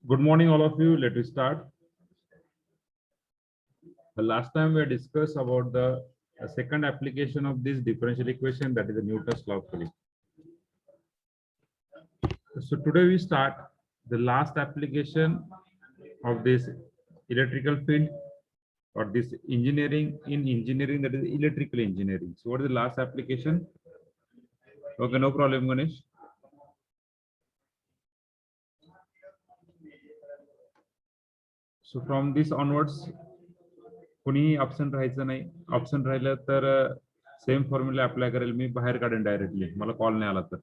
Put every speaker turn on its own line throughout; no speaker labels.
Good morning, all of you. Let us start. The last time we discussed about the second application of this differential equation, that is the Newton's law of Coulomb. So today we start the last application of this electrical field or this engineering in engineering, that is electrical engineering. So what is the last application? Okay, no problem, Ganesh. So from this onwards, कोणी option राहायचं नाही. Option राहिलं तर same formula apply करेल मी, बाहेर काढेन directly, मला call नाही आला तर.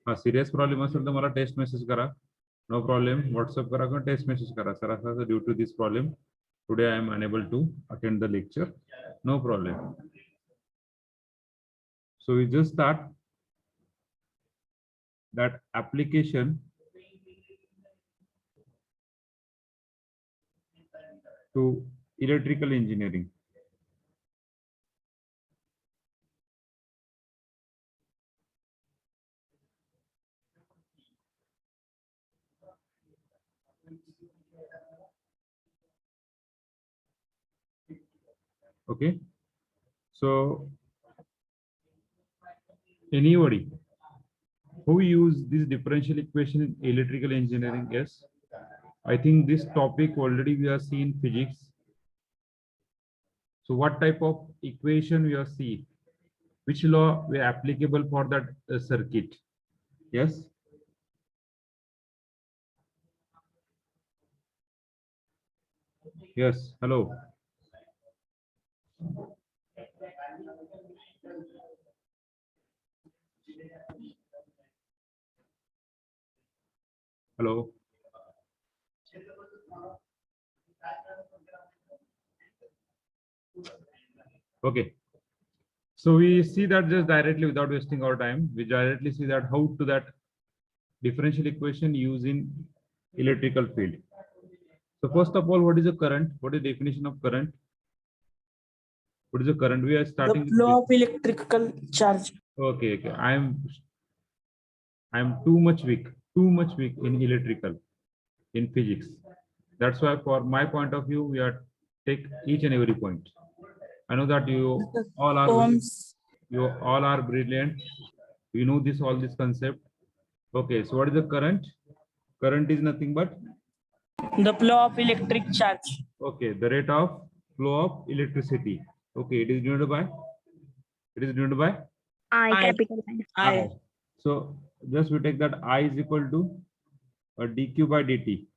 हा सिरियस प्रॉब्लेम असेल तर मला टेक्स्ट मेसेज करा, नो प्रॉब्लेम. व्हॉट्सअप करा किंवा टेक्स्ट मेसेज करा, सर असं due to this problem today I am unable to attend the lecture, no problem. So we just start that application to electrical engineering. Okay, so anybody who use this differential equation in electrical engineering? Yes, I think this topic already we have seen physics. So what type of equation we have seen, which law we are applicable for that circuit? Yes, yes, hello. Hello. Okay, so we see that just directly without wasting our time, we directly see that how to that differential equation using electrical field. So first of all, what is the current? What is the definition of current? What is the current? We are starting.
The flow of electrical charge.
Okay, okay. I am too much weak in electrical, in physics. That's why, for my point of view, we are take each and every point. I know that you all are brilliant. You know all this concept. Okay, so what is the current? Current is nothing but
the flow of electric charge.
Okay, the rate of flow of electricity. Okay, it is denoted by
I, capital I.
So just we take that I is equal to dq by dt.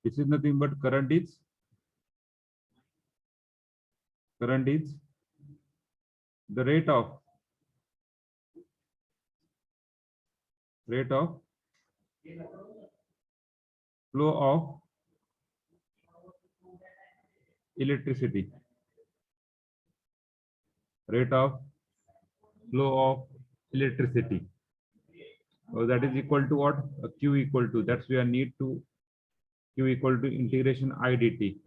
This is nothing but current is the rate of flow of electricity. Rate of flow of electricity. So that is equal to what? Q equal to, that's we are need to Q equal to integration I dt.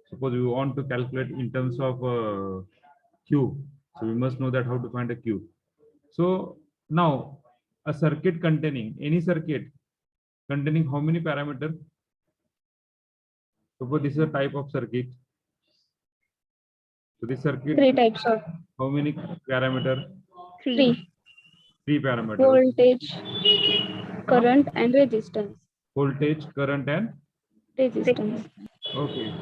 Suppose we want to calculate in terms of Q, so we must know that how to find a Q. So now a circuit containing, any circuit containing how many parameters? Suppose this is a type of circuit. So this circuit,
3 types of
how many parameters?
3.
3 parameters.
Voltage, current and resistance.
Voltage, current and
Resistance.
okay.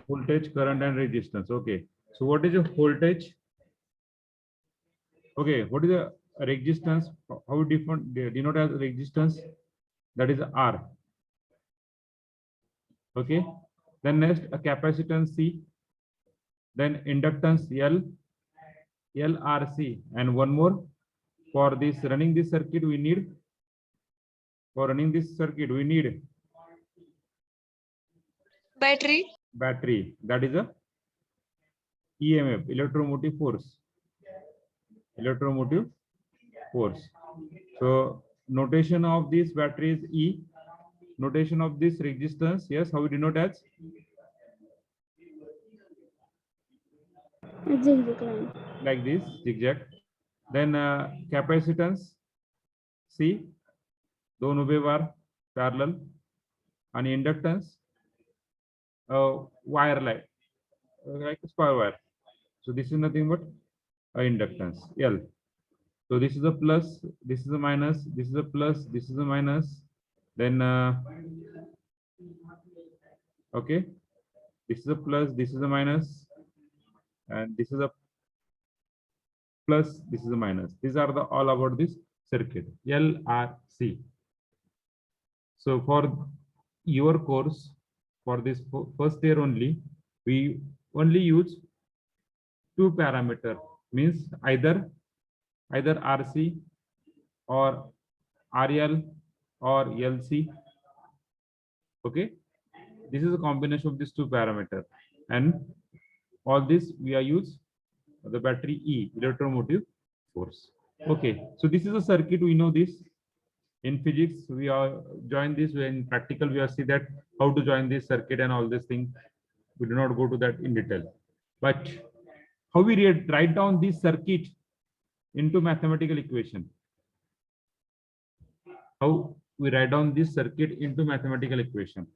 Voltage, current and resistance. Okay. So what is a voltage? Okay. What is the resistance? How different denote as resistance? That is R. Okay. Then next a capacitance C. Then inductance L, LRC, and one more. For this running this circuit, we need
battery.
That is a EMF, electromotive force. So notation of this battery is E. Notation of this resistance, yes, how we denote as?
Zigzag line.
Like this, zigzag. Then capacitance C, दोन उभे बार parallel. आणि inductance wire like a square wire. So this is nothing but a inductance L. So this is a plus, this is a minus, this is a plus, this is a minus. Then okay, this is a plus, this is a minus, and this is a plus, this is a minus. These are the all about this circuit LRC. So for your course, for this first year only, we only use two parameter, means either RC or RL or LC. Okay, this is a combination of these two parameter, and all this we are use the battery E, electromotive force. Okay, so this is a circuit, we know this. In physics we are join this, in practical we are see that how to join this circuit and all this thing. We do not go to that in detail, but how we write down this circuit into mathematical equation, how we write down this circuit into mathematical equation.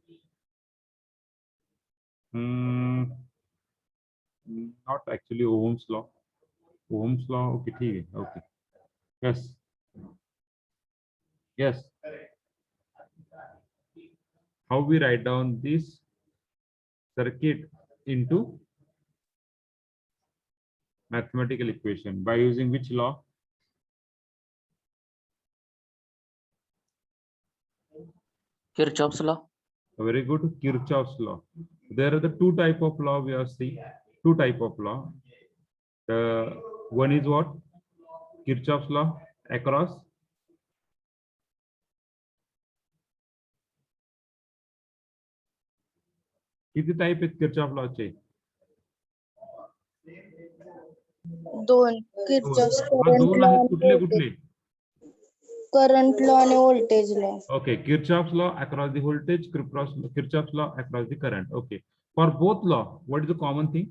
Not actually Ohm's law. Okay, ठीक है, okay. Yes. How we write down this circuit into mathematical equation, by using which law?
Kirchhoff's law.
Very good, Kirchhoff's law. There are the two type of law we have seen. Two type of law. The one is what? Kirchhoff's law across. किती type आहेत Kirchhoff लॉचे?
दोन. Kirchhoff's
दोन आहेत, कुठले कुठले?
Current law आणि voltage law.
Okay, Kirchhoff's law across the voltage, Kirchhoff's law across the current. Okay, for both law, what is the common thing?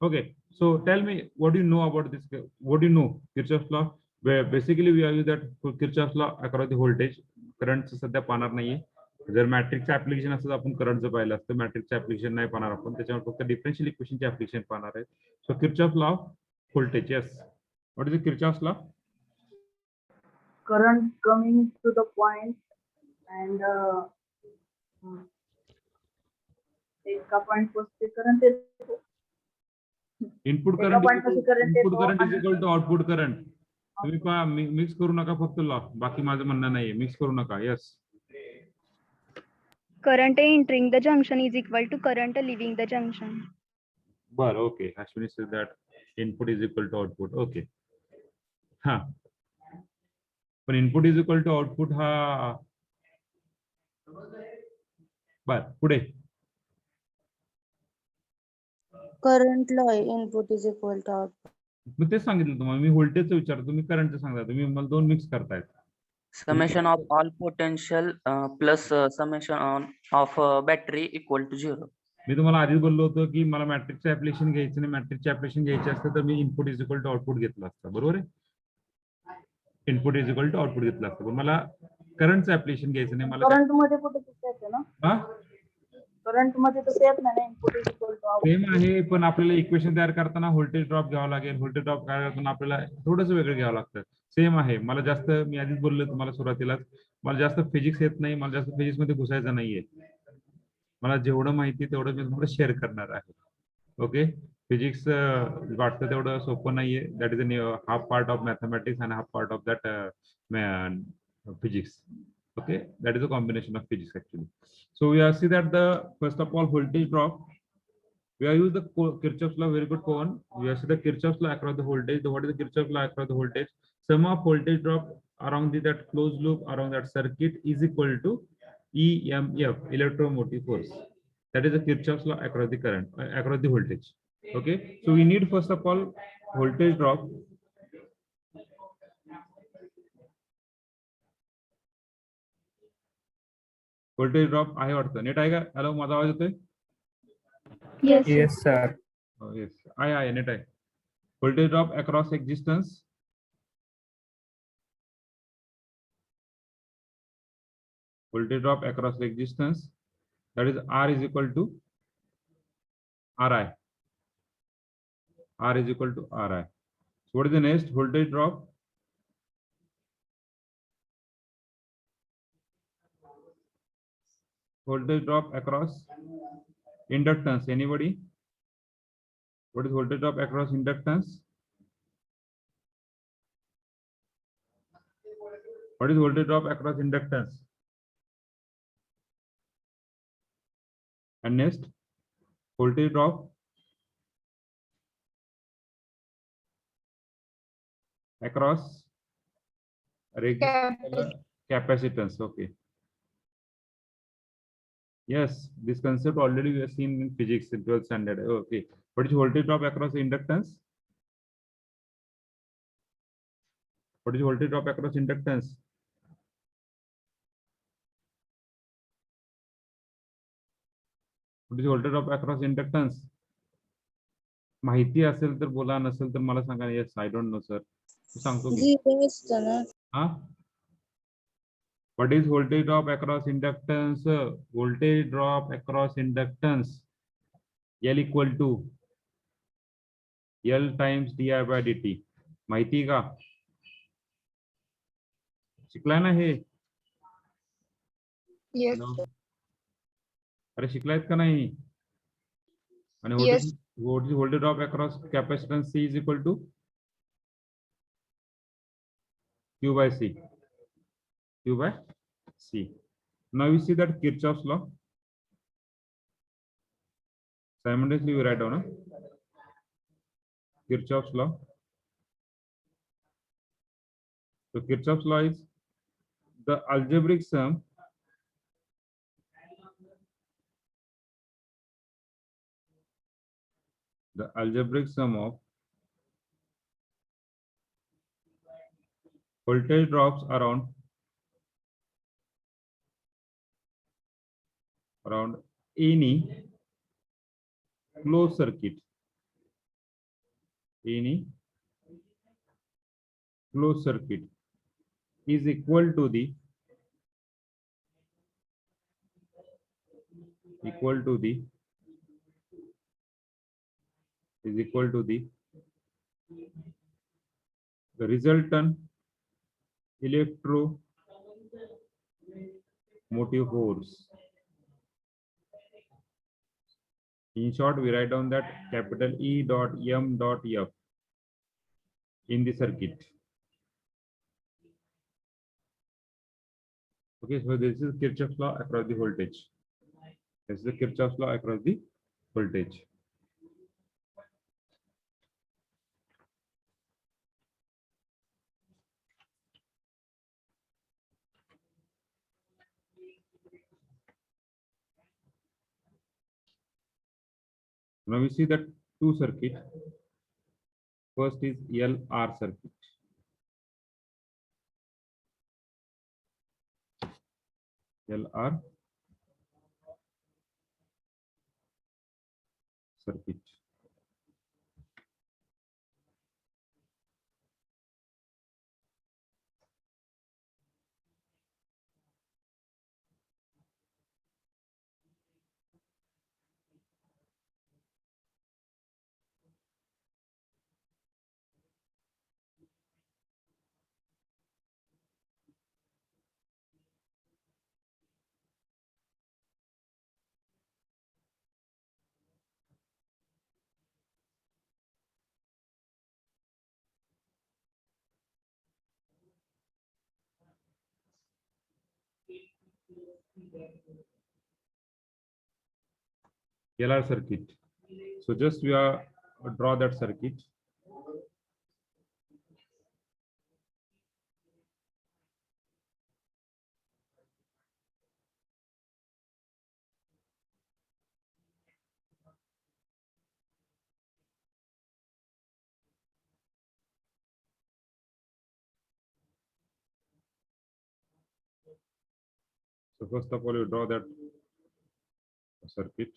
Okay, so tell me, what do you know about this? What do you know Kirchhoff's law? Where basically we are using that Kirchhoff's law across the voltage. Current सध्या पाहणार नाहीये. जर मॅट्रिक्सचं application असतं आपण करंटचं पाहिलं असतं. मॅट्रिक्सचं application नाही पाहणार आपण, त्याच्यावर फक्त डिफरन्शियल इक्वेशनचे ऍप्लिकेशन पाहणार आहे. So Kirchhoff law voltage. Yes, what is the Kirchhoff law?
current coming to the point and एका पॉइंट पासून करंट येतो.
इनपुट
एका point
करंट
पासून current
इनपुट
येतो
करंट इज
आणि-
इक्वल टू आउटपुट करंट. तुम्ही पहा, मिक्स करू नका फक्त लॉ, बाकी माझं म्हणणं नाहीये, मिक्स करू नका. Yes,
Current entering the junction is equal to current leaving the junction.
बरं, okay. Ashwini said that input is equal to output. Okay, हा, पण input is equal to output हा, बर, पुढे.
Current law input is equal to output.
मग तेच सांगितलं तुम्हाला, मी व्होल्टेजचं विचारतो, तुम्ही करंटचं सांगता, तुम्ही मला दोन मिक्स करतायत.
Summation of all potential plus summation of battery equal to 0.
मी तुम्हाला आधीच बोललो होतो की मला मॅट्रिक्सचं ऍप्लिकेशन घ्यायचं नाही, मॅट्रिक्सचे ऍप्लिकेशन घ्यायचे असतं तर मी input is equal to output घेतलं असतं. बरोबर आहे, input is equal to output घेतलं असतं, पण मला करंटचं ऍप्लिकेशन घ्यायचं नाही. मला
करंट मध्ये कुठे तसं येतं ना,
हा
करंट मध्ये तसं येत नाही. Input is equal to
same आहे, पण आपल्याला इक्वेशन तयार करताना व्होल्टेज ड्रॉप घ्यावा लागेल. व्होल्टेज ड्रॉप तयार करताना आपल्याला थोडंसं वेगळं घ्यावं लागतं. सेम आहे. मला जास्त, मी आधीच बोललो तुम्हाला सुरुवातीलाच, मला जास्त फिजिक्स येत नाही, मला जास्त फिजिक्स मध्ये घुसायचं नाहीये. मला जेवढं माहिती तेवढं मी तुम्हाला शेअर करणार आहे. ओके, फिजिक्स वाटतं तेवढं सोपं नाहीये. That is half part of mathematics and half part of that physics. Okay, that is a combination of physics actually. So we are see that the first of all voltage drop, we are use the Kirchhoff's law, very good one. We are see the Kirchhoff's law across the voltage. What is the Kirchhoff's law across the voltage? Sum of voltage drop around that closed loop around that circuit is equal to EMF, electromotive force. That is the Kirchhoff's law across the current, across the voltage. Okay, so we need first of all voltage drop. Voltage drop आहे वाटतं. Net आहे का? Hello, माझा आवाज येतोय?
Yes.
Yes, sir.
Yes, आहे net आहे. Voltage drop across existence. voltage drop across resistance, that is R is equal to Ri. R is equal to Ri. So what is the next voltage drop? Voltage drop across inductance. Anybody? What is voltage drop across inductance? What is voltage drop across inductance? And next, voltage drop across capacitance. Okay. Yes, this concept already we have seen in physics in 12th standard. Okay. What is voltage drop across inductance? What is voltage drop across inductance? What is voltage drop across inductance? माहिती असेल तर बोला, नसेल तर मला सांगा. Yes, I don't know sir. सांगतो की.
झिरो असतं ना.
हा? What is voltage drop across inductance? Voltage drop across inductance. L equal to L times di by dt. माहिती का? शिकलाय ना हे?
Yes.
No. अरे शिकलायत का नाही? आणि
Yes.
voltage drop across capacitance C is equal to Q by C. Q by C. Now you see that Kirchhoff's law. Simultaneously we write down Kirchhoff's law. So Kirchhoff's law is the algebraic sum of voltage drops around any closed circuit. Any closed circuit is equal to the resultant electromotive force. In short, we write down that capital E dot M dot F in the circuit. Okay, so this is Kirchhoff's law across the voltage. This is the Kirchhoff's law across the voltage. Now we see that two circuit. First is LR circuit. LR circuit. LR circuit. So just we are draw that circuit. So first of all, you draw that circuit.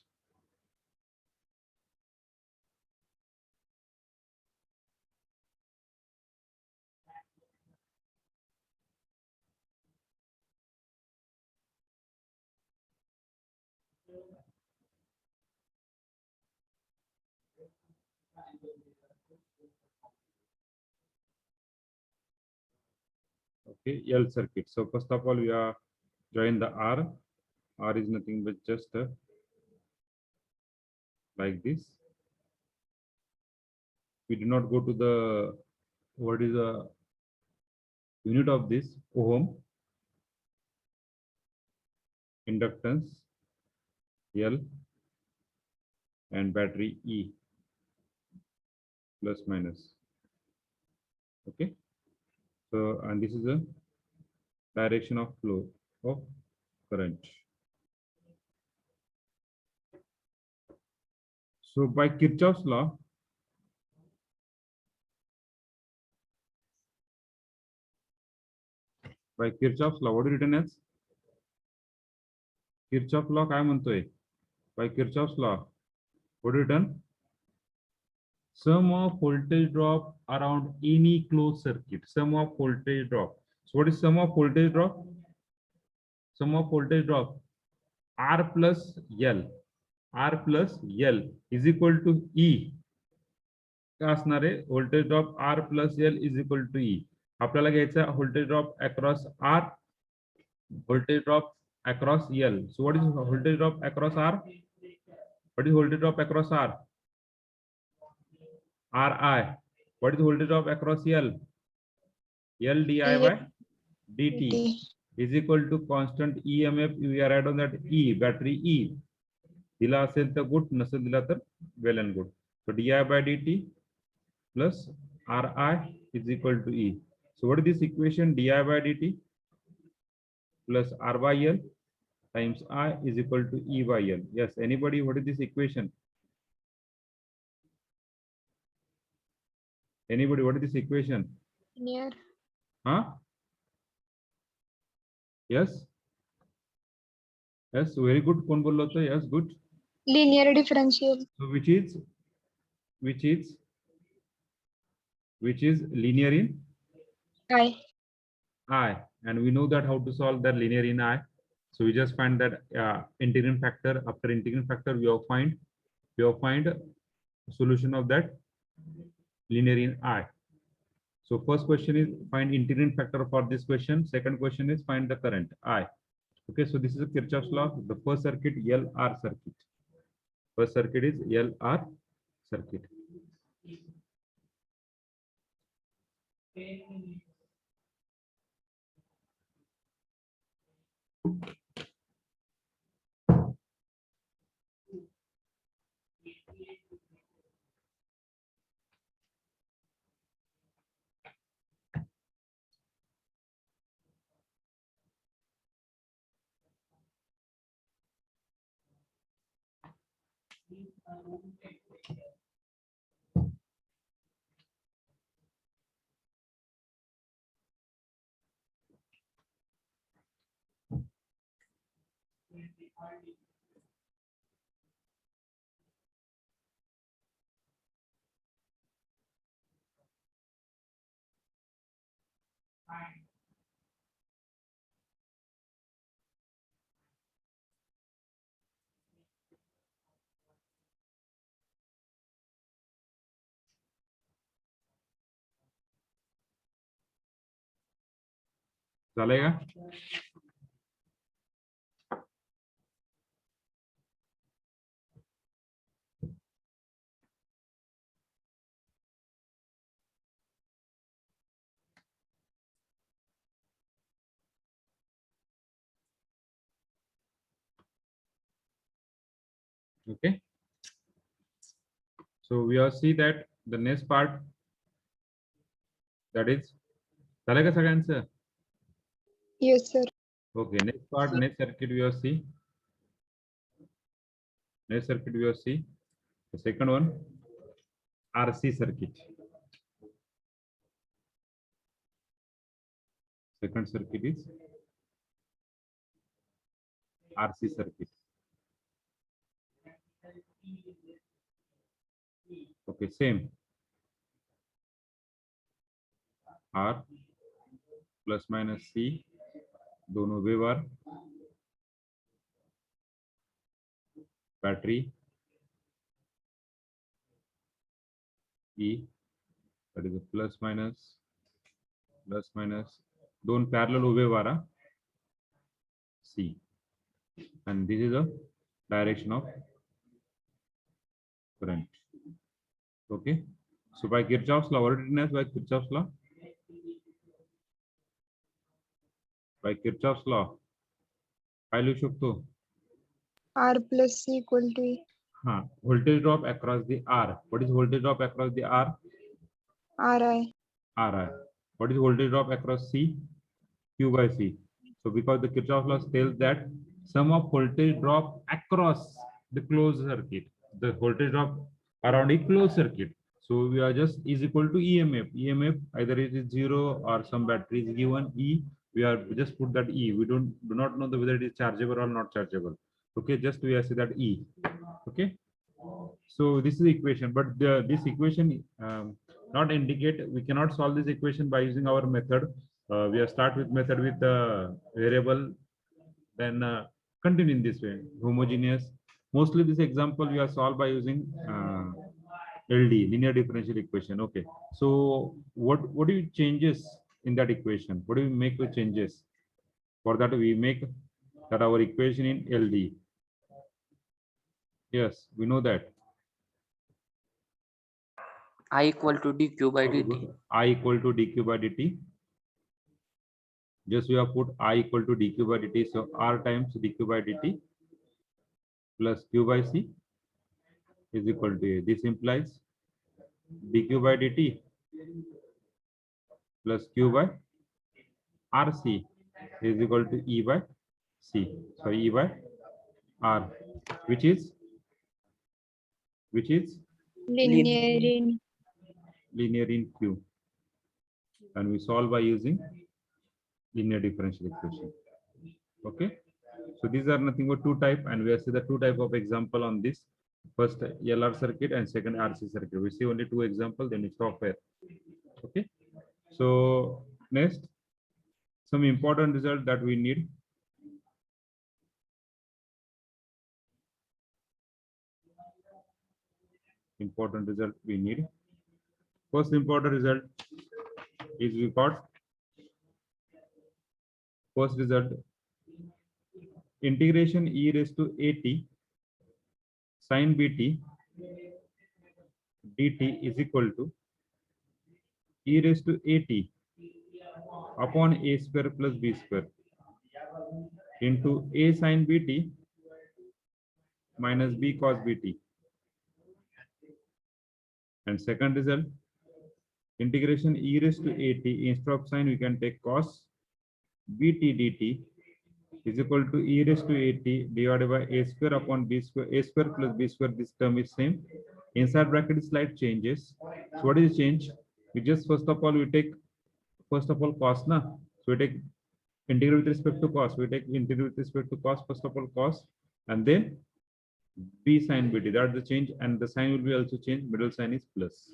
Okay, L circuit. So first of all, we are join the R. R is nothing but just like this. We do not go to the, what is the unit of this, ohm, inductance L, and battery E, plus minus. Okay, so and this is a direction of flow of current. So by Kirchhoff's law, what is written as Kirchhoff law काय म्हणतोय? By Kirchhoff's law, what is written? Sum of voltage drop around any closed circuit. Sum of voltage drop. So what is sum of voltage drop? Sum of voltage drop R plus L. R plus L is equal to E. काय असणार आहे? Voltage drop R plus L is equal to E. आपल्याला घ्यायचा voltage drop across R, voltage drop across L. So what is voltage drop across R? What is voltage drop across R? Ri. What is the voltage drop across L? L di by dt is equal to constant EMF. We are add on that E, battery E. दिला असेल तर good, नसेल दिला तर well and good. So di by dt plus Ri is equal to E. So what is this equation? Di by dt plus R by L times I is equal to E by L. Yes, anybody, what is this equation? Anybody, what is this equation?
Linear.
Huh? Yes. Yes, very good. कौन बोल रहा था? Yes, good.
Linear differential.
So which is linear in
I.
I, and we know that how to solve that linear in I. So we just find that integrating factor. After integrating factor, we will find solution of that linear in I. So first question is find integrating factor for this question. Second question is find the current I. Okay, so this is a Kirchhoff's law. The first circuit, LR circuit. First circuit is LR circuit. चलेगा? Okay. So we will see that the next part, that is चलेगा सगळ्यांचं?
Yes, sir.
Okay, next part, next circuit we will see. Next circuit we will see. The second one, RC circuit. Second circuit is RC circuit. Okay, same. R plus minus C, दोनों वेवर, battery E, that is a plus minus, दोन parallel उभे वारा C, and this is the direction of current. Okay, so by Kirchhoff's law, what it is by Kirchhoff's law? By Kirchhoff's law, काय लिहू शकतो?
R plus C equal to E.
हाँ, voltage drop across the R. What is voltage drop across the R?
RI.
RI. What is voltage drop across C? Q by C. So because the Kirchhoff law tells that sum of voltage drop across the closed circuit, the voltage drop around a closed circuit. So we are just is equal to EMF. EMF either it is 0 or some battery is given E. We are just put that E. We do not know whether it is chargeable or not chargeable. Okay, just we are say that E. Okay. So this is the equation, but this equation not indicate, we cannot solve this equation by using our method. We are start with method with the variable, then continue in this way, homogeneous. Mostly this example we are solved by using LD, linear differential equation. Okay, so what do you changes in that equation? What do we make the changes? For that we make that our equation in LD. Yes, we know that.
I equal to dq by
Okay,
dt.
good. I equal to dq by dt. Just we have put I equal to dq by dt. So R times dq by dt plus q by c is equal to A. This implies dq by dt plus q by RC is equal to E by C. So E by R, which is
Linear in.
linear in Q. And we solve by using linear differential equation. Okay. So these are nothing but two type, and we have see the two type of example on this. First LR circuit and second RC circuit. We see only two examples, then we stop here. Okay. So next, some important result that we need. Important result we need. First important result is we got first result integration e raised to at sin bt dt is equal to e raised to at upon a square plus b square into a sin bt minus b cos bt. And second result, integration e raised to at, instead of sin we can take cos bt dt is equal to e raised to at divided by a square upon b square, a square plus b square. This term is same. Inside bracket slight changes. So what is the change? We just first of all we take cos na. So we take integral with respect to cos. We take integral with respect to cos, first of all cos, and then b sin bt. That's the change, and the sign will be also changed. Middle sign is plus.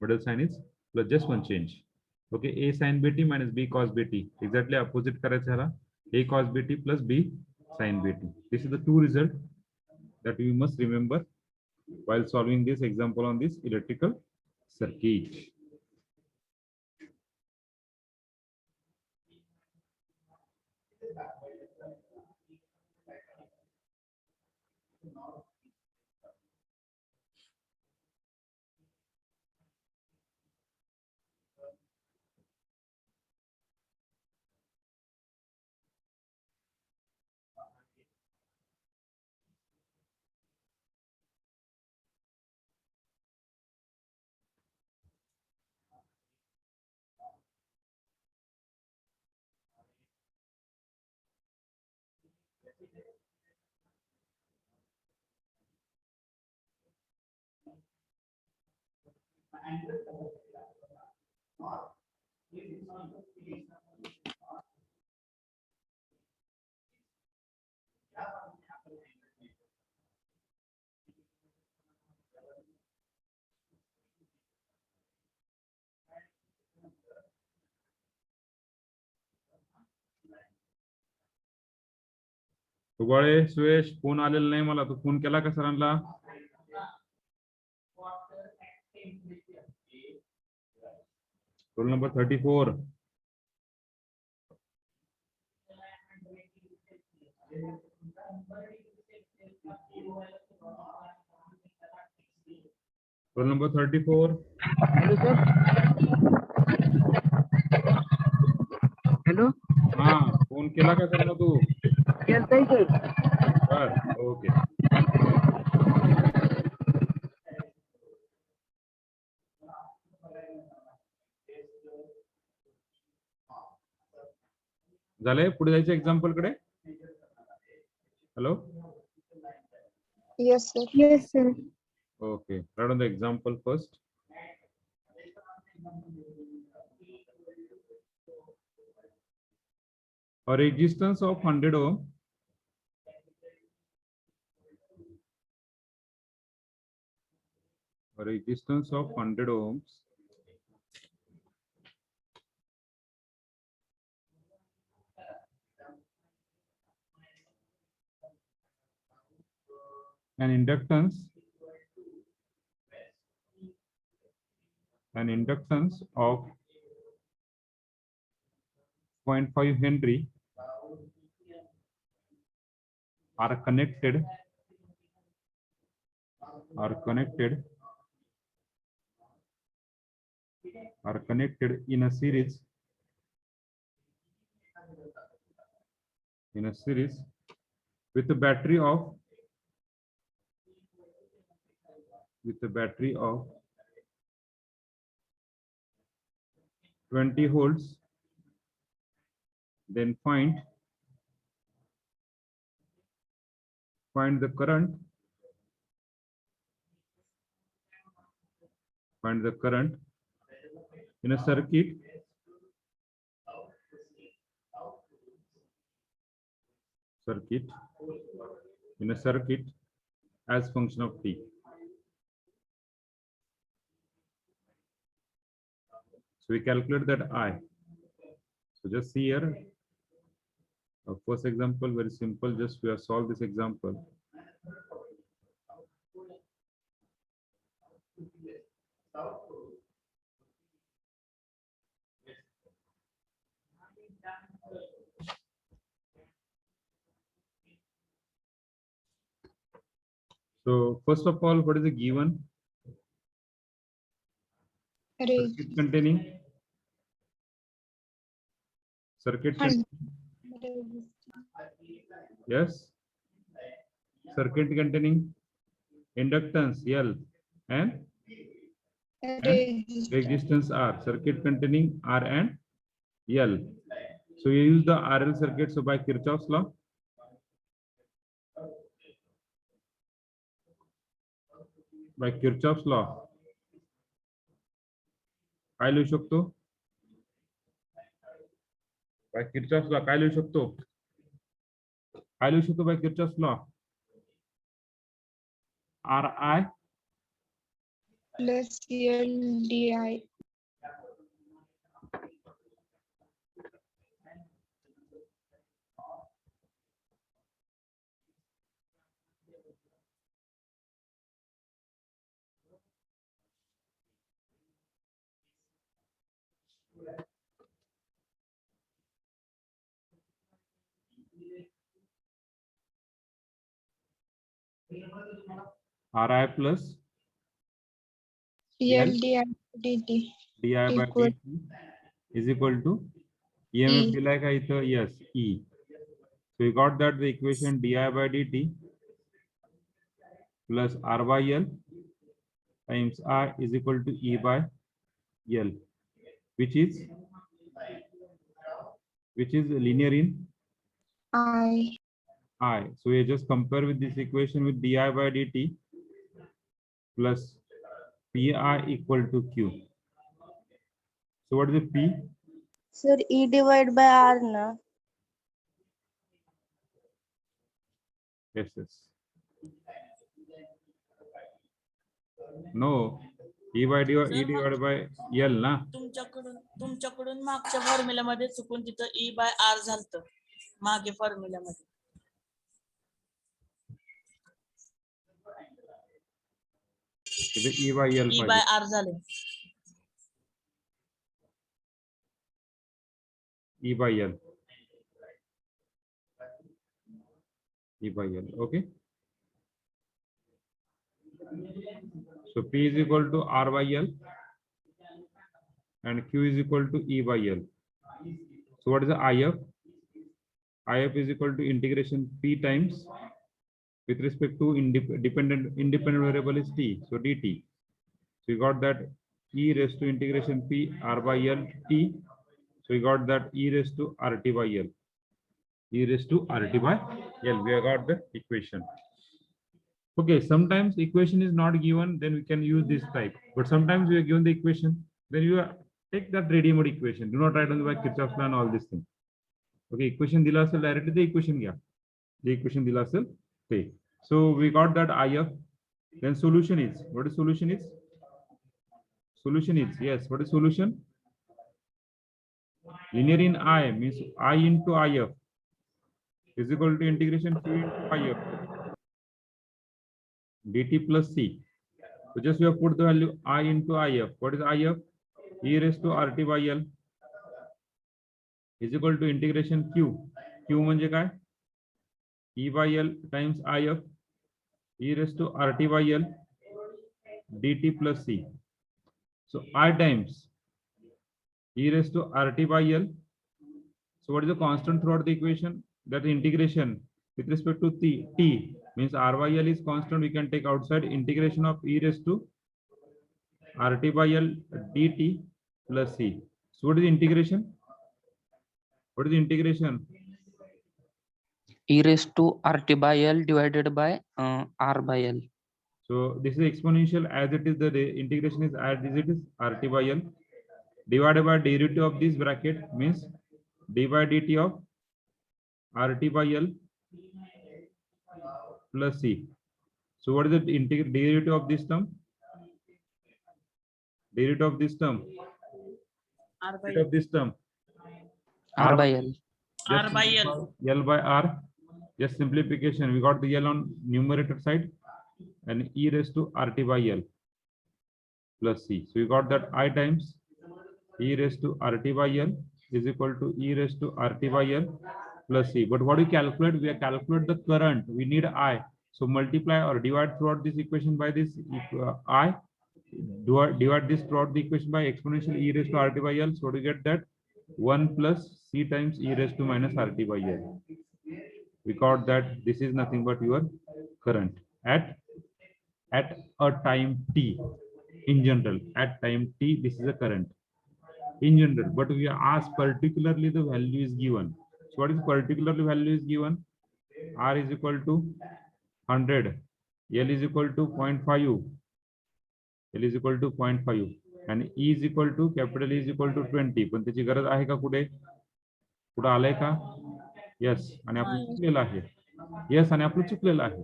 Middle sign is plus, just one change. Okay, a sin bt minus b cos bt. Exactly opposite करायचं ह्याला. A cos bt plus b sin bt. This is the two result that we must remember while solving this example on this electrical circuit. Suyash phone आलेला नाही मला, तो phone केला का सरांना? Roll number 34. Roll number 34.
Hello
हा phone केला का सर मग तू?
केलताय की
बर ओके. झालंय पुढे जायचं एक्झाम्पल कडे. Hello.
Yes, sir.
Yes, sir.
Okay, write on the example first. A resistance of 100 ohm ohms and inductance of 0.5 Henry are connected in a series with a battery of 20 volts. Then find the current in a circuit as function of t. So we calculate that I. So just see here. First example, very simple. Just we have solved this example. So first of all, what is the given? Circuit containing. Yes. Circuit containing inductance L and resistance R. Circuit containing R and L. So you use the RL circuit. So by Kirchhoff's law. By Kirchhoff's law. काय लिहू शकतो? By Kirchhoff's law काय लिहू शकतो? काय लिहू शकतो by Kirchhoff's law? RI
Plus LDI.
RI plus
LDI dt.
di by
Equal.
dt is equal to EMF दिलाय का इथं? Yes, E. So we got that the equation di by dt plus R by L times I is equal to E by L, which is linear in
I.
So we just compare with this equation with di by dt plus Pi equal to Q. So what is the P?
Sir, E divided by R na.
Yes, yes. No, E divided by L ना.
तुमच्याकडून मागच्या formula मध्ये चुकून तिथं E by R झालतं मागे formula मध्ये.
E by L
E by R झाले.
E by L. E by L. Okay. So P is equal to R by L and Q is equal to E by L. So what is the IF? IF is equal to integration P times with respect to independent variable is T. So dt. So we got that e raised to integration P R by L T. So we got that e raised to RT by L. E raised to RT by L. We have got the equation. Okay, sometimes equation is not given, then we can use this type. But sometimes we are given the equation, then you take that ready-made equation. Do not write on the by Kirchhoff's law and all these things. Okay, equation dila asel directly the equation gya. The equation dila asel te. So we got that IF. Then solution is, what is solution is? Solution is, yes, what is solution? Linear in I means I into IF is equal to integration Q into IF dt plus C. So just we have put the value I into IF. What is IF? E raised to RT by L is equal to integration Q. Q म्हणजे काय? E by L times IF e raised to RT by L dt plus C. So I times e raised to RT by L. So what is the constant throughout the equation? That integration with respect to t means R by L is constant. We can take outside integration of e raised to RT by L dt plus C. So what is the integration? What is the integration?
E raised to RT by L divided by R by L.
So this is exponential as it is, the integration is as it is RT by L divided by derivative of this bracket means d by dt of RT by L plus C. So what is the derivative of this term? Derivative of this term.
R by
Derivative of this term.
R by L.
R by L.
L by R. Just simplification. We got the L on numerator side and e raised to RT by L plus C. So we got that I times e raised to RT by L is equal to e raised to RT by L plus C. But what do we calculate? We calculate the current. We need I. So multiply or divide throughout this equation by this I. Divide this throughout the equation by exponential e raised to RT by L. So to get that 1 plus C times e raised to minus RT by L. We got that this is nothing but your current at a time t. In general, at time t, this is a current in general, but we are asked particularly the value is given. So what is particularly value is given? R is equal to 100, L is equal to 0.5, L is equal to 0.5 and E is equal to capital E is equal to 20. पण त्याची गरज आहे का कुठे? कुठे आलंय का? Yes, आणि आपण चुकलेलं आहे. Yes, आणि आपण चुकलेलं आहे.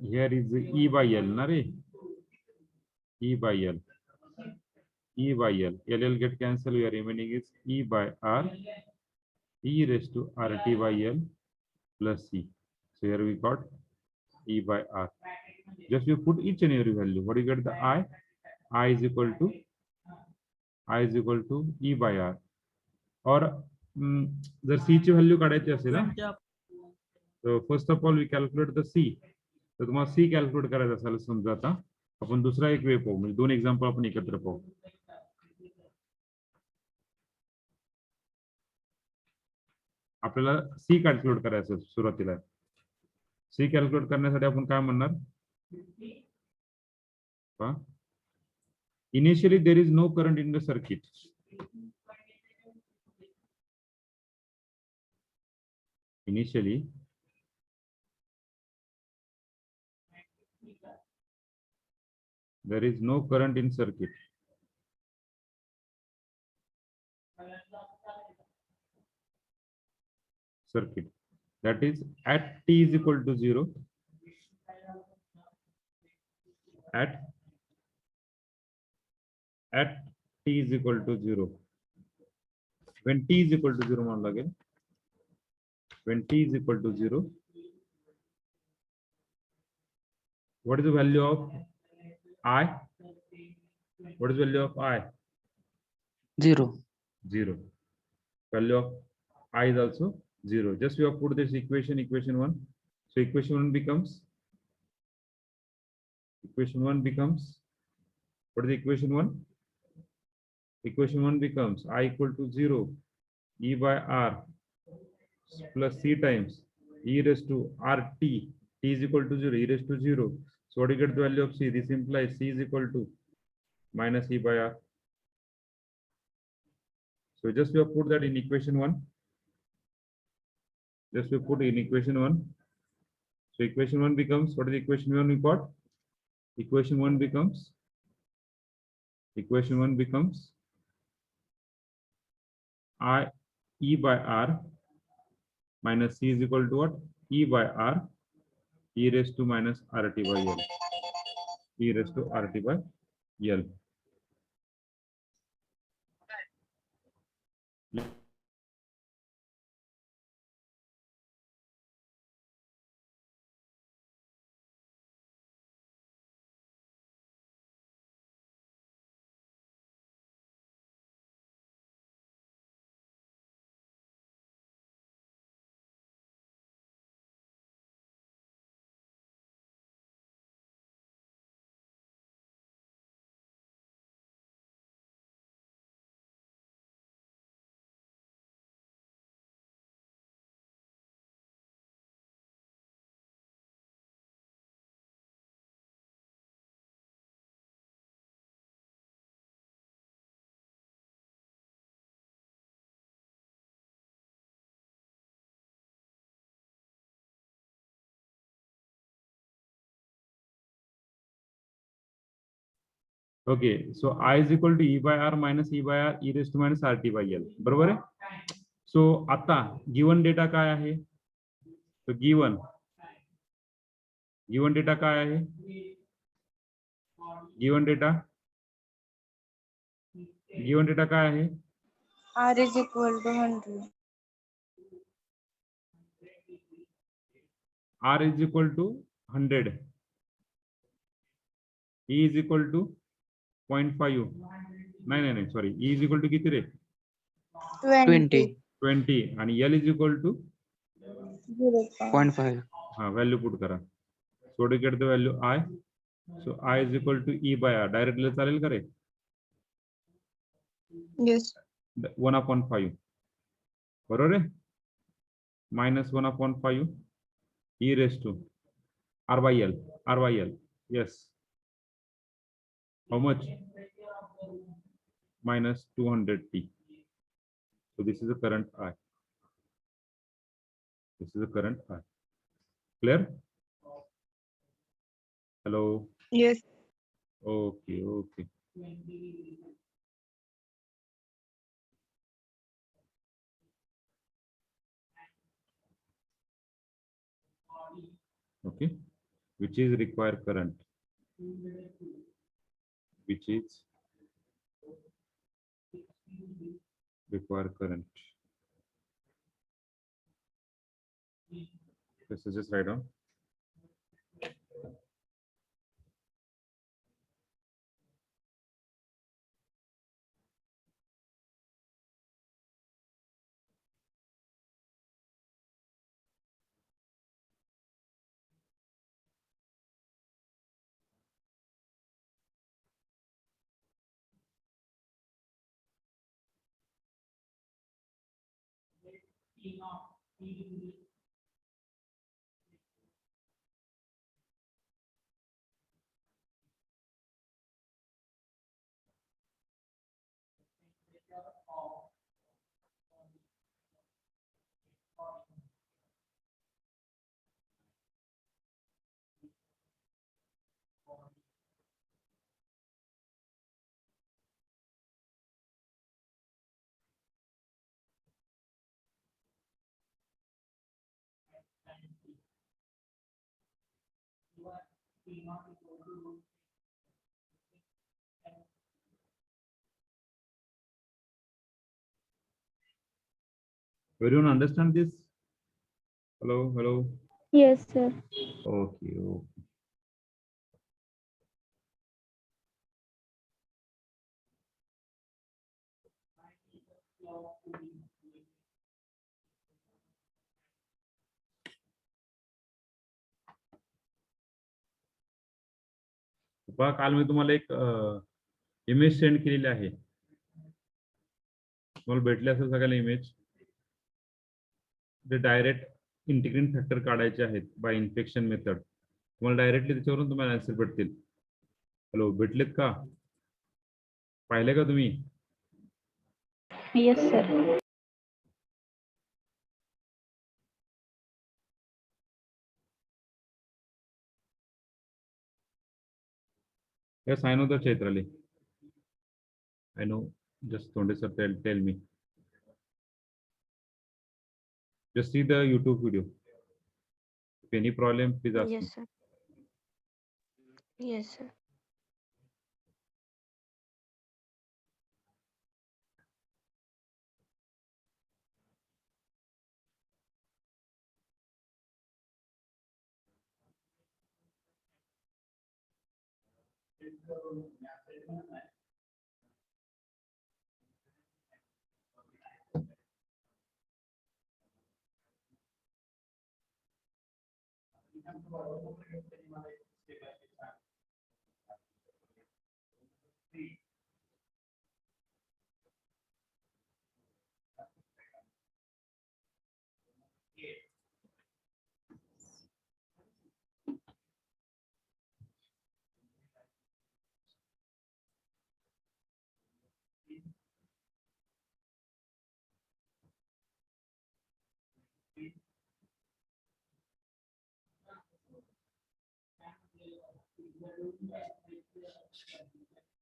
Here is E by L, na re? E by L. E by L. L get cancelled. We are remaining is E by R. E raised to RT by L plus C. So here we got E by R. Just you put each and every value. What do you get? The I. I is equal to E by R. Or जर C ची value काढायची असेल ना, so first of all we calculate the C. तर तुम्हाला C calculate करायचं असेल समजा, आता आपण दुसरा एक वे पाहू, म्हणजे दोन एक्झाम्पल आपण एकत्र पाहू. आपल्याला C कॅल्क्युलेट करायचं सुरुवातीला. C कॅल्क्युलेट करण्यासाठी आपण काय म्हणणार? Initially there is no current in the circuit. Initially there is no current in circuit. That is at t is equal to 0. At t is equal to 0. When t is equal to 0, मान लगे. When t is equal to 0, what is the value of I? What is value of I?
0.
0. Value of I is also 0. Just we have put this equation 1. So equation 1 becomes what is the equation 1? Equation 1 becomes I equal to 0 E by R plus C times E raised to RT. T is equal to 0, E raised to 0. So what do you get the value of C? This implies C is equal to minus E by R. So just we have put that in equation 1. Just we put in equation 1. So equation 1 becomes, what is the equation 1 we got? Equation 1 becomes I E by R minus C is equal to what? E by R E raised to minus RT by L. E raised to RT by L. Okay, so I is equal to E by R minus E by R E raised to minus RT by L. बरोबर आहे? So आता given data काय आहे? So given data काय आहे? Given data काय आहे?
R is equal to 100.
R is equal to 100. E is equal to 0.5. नाही, sorry. E is equal to किती रे?
20.
20 आणि L is equal to
0.5.
हाँ value put करा. So to get the value I, so I is equal to E by R. Directly चालेल का रे?
Yes.
1/5. बरोबर आहे? Minus 1/5 E raised to R by L. Yes. How much? Minus 200t. So this is the current I. Clear? Hello.
Yes.
Okay. Okay. Which is require current? Which is require current? This is just write down. Everyone understand this? Hello.
Yes, sir.
Okay. पहा काल मी तुम्हाला एक image send केलेली आहे. तुम्हाला भेटले असेल सगळ्याला इमेज. ते डायरेक्ट इंटिग्रेटिंग फॅक्टर काढायचे आहेत बाय इन्फेक्शन मेथड. तुम्हाला डायरेक्टली त्याच्यावरून तुम्हाला आन्सर भेटतील. हॅलो, भेटलेत का? पाहिले का तुम्ही?
Yes sir.
Yes, I know the Chaitrali. I know. Just Tonde sir, tell me. Just see the YouTube video. If any problem, please ask me.
Yes sir. Yes sir.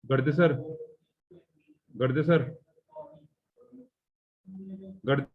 Gadde sir. Gadde sir. Gadde.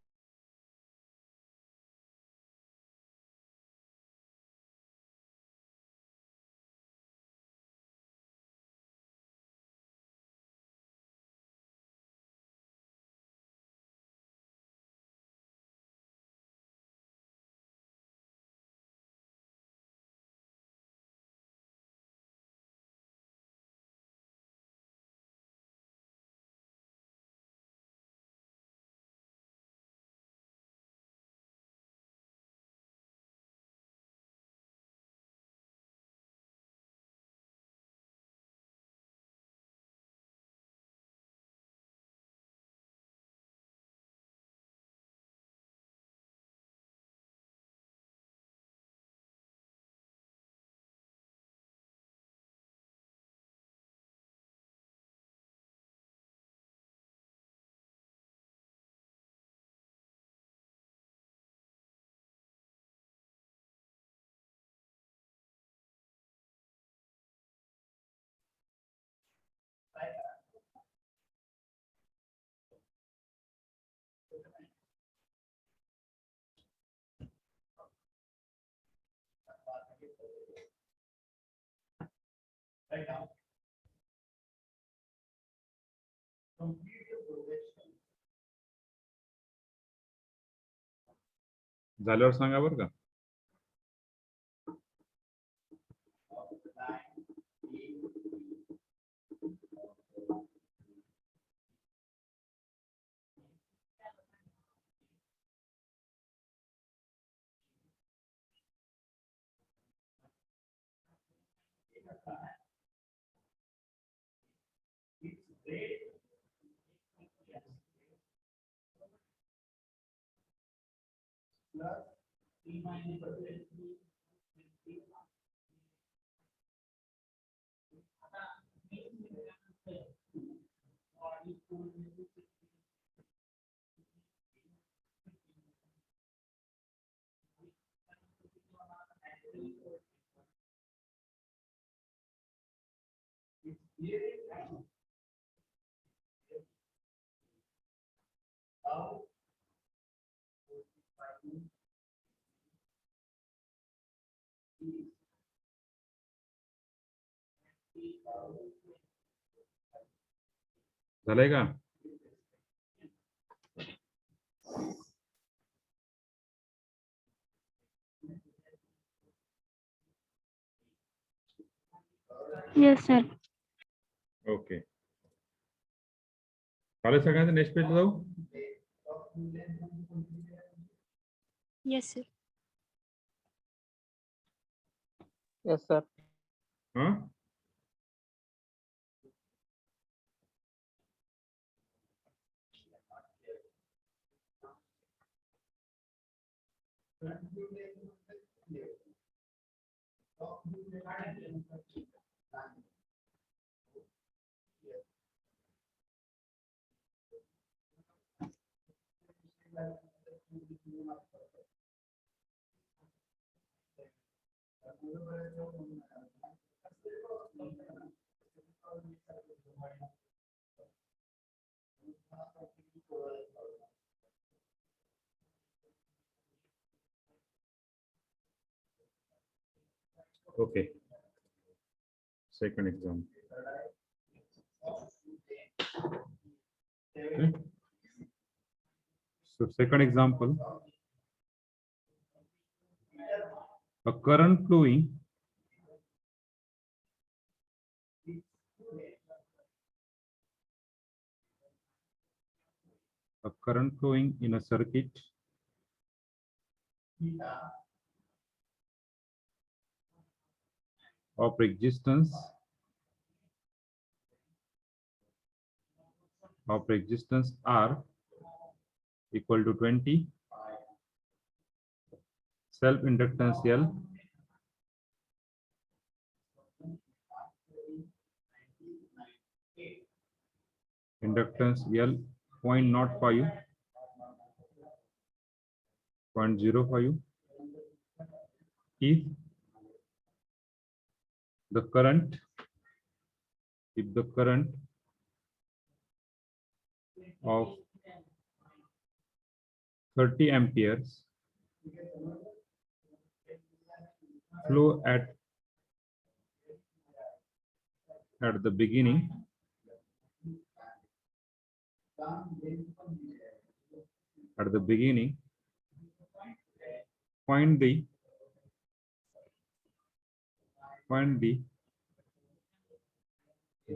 झाल्यावर सांगा बरं का. झालंय का?
Yes sir.
Okay. चालेल सगळ्यांचं next page जाऊ.
Yes, sir.
Yes, sir.
हा okay, second example. Okay. So second example, a current flowing in a circuit of resistance R equal to 20, self inductance L, inductance L 0.05, 0.05. If the current of 30 amperes flow at the beginning, find the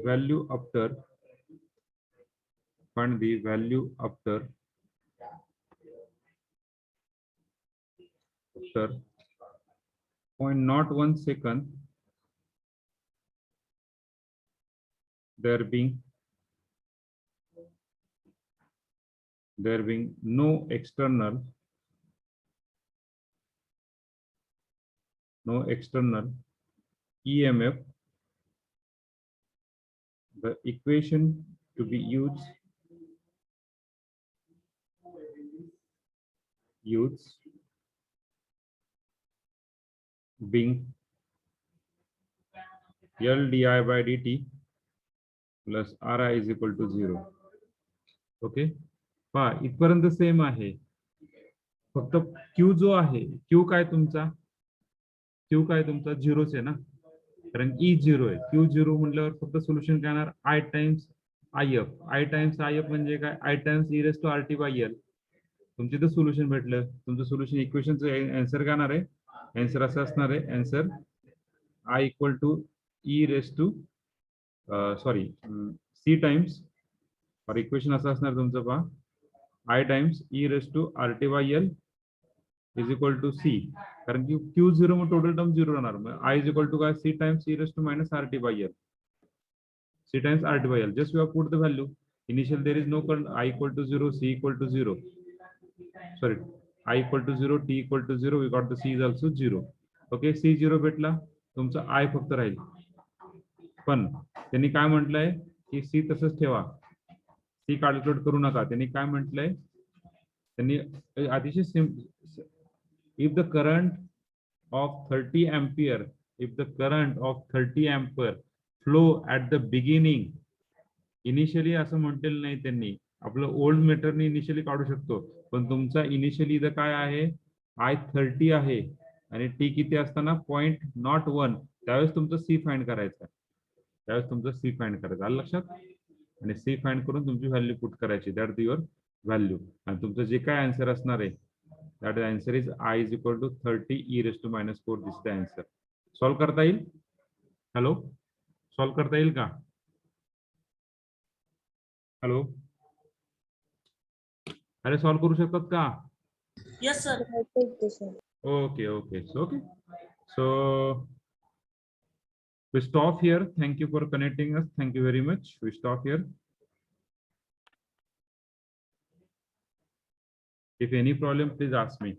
value after 0.01 second, there being no external EMF. The equation to be used being L di by dt plus Ri is equal to 0. Okay, पहा इथपर्यंत same आहे, फक्त Q जो आहे, Q काय तुमचा 0च आहे ना, कारण E 0 आहे. Q 0 म्हटल्यावर फक्त सोल्युशन काय येणार, I टाइम्स IF म्हणजे काय, I times e raised to RT by L. तुमचे तर सोल्युशन भेटलं, तुमचं सोल्युशन इक्वेशनचं आन्सर काय येणार आहे, आन्सर असं असणार आहे, answer I equal to E raised to C times, और इक्वेशन असं असणार तुमचं पहा, I times E raised to RT by L is equal to C, कारण की Q0 मग टोटल टर्म 0 राहणार, मग I इज इक्वल टू काय, C times E raised to minus RT by L, C times RT by L. Just we have put the value. Initial there is no current, I equal to 0, C equal to 0. Sorry, I equal to 0, T equal to 0. We got the C is also 0. Okay, C 0 भेटला, तुमचा I फक्त राहील. पण त्यांनी काय म्हटलंय की C तसंच ठेवा, C कॅल्क्युलेट करू नका. त्यांनी काय म्हटलंय, त्यांनी अतिशय if the current of 30 ampere flow at the beginning, initially असं म्हटलेलं नाही त्यांनी, आपलं ओल्ड मीटरने इनिशियली काढू शकतो, पण तुमचा इनिशियली इथं काय आहे, I30 आहे आणि टी किती असताना 0.01, त्यावेळेस तुमचं सी फाइंड करायचं, आलं लक्षात, आणि सी फाइंड करून तुमची व्हॅल्यू पुट करायची, दॅट इज युअर व्हॅल्यू, आणि तुमचं जे काय आन्सर असणार आहे, that answer is I is equal to 30 e raised to minus 4. This the answer. Solve करता येईल, हॅलो, सॉल्व करता येईल का, हॅलो, अरे सॉल्व करू शकतात का?
Yes sir.
Okay, okay, so okay. So we stop here. Thank you for connecting us. Thank you very much. We stop here. If any problem, please ask me.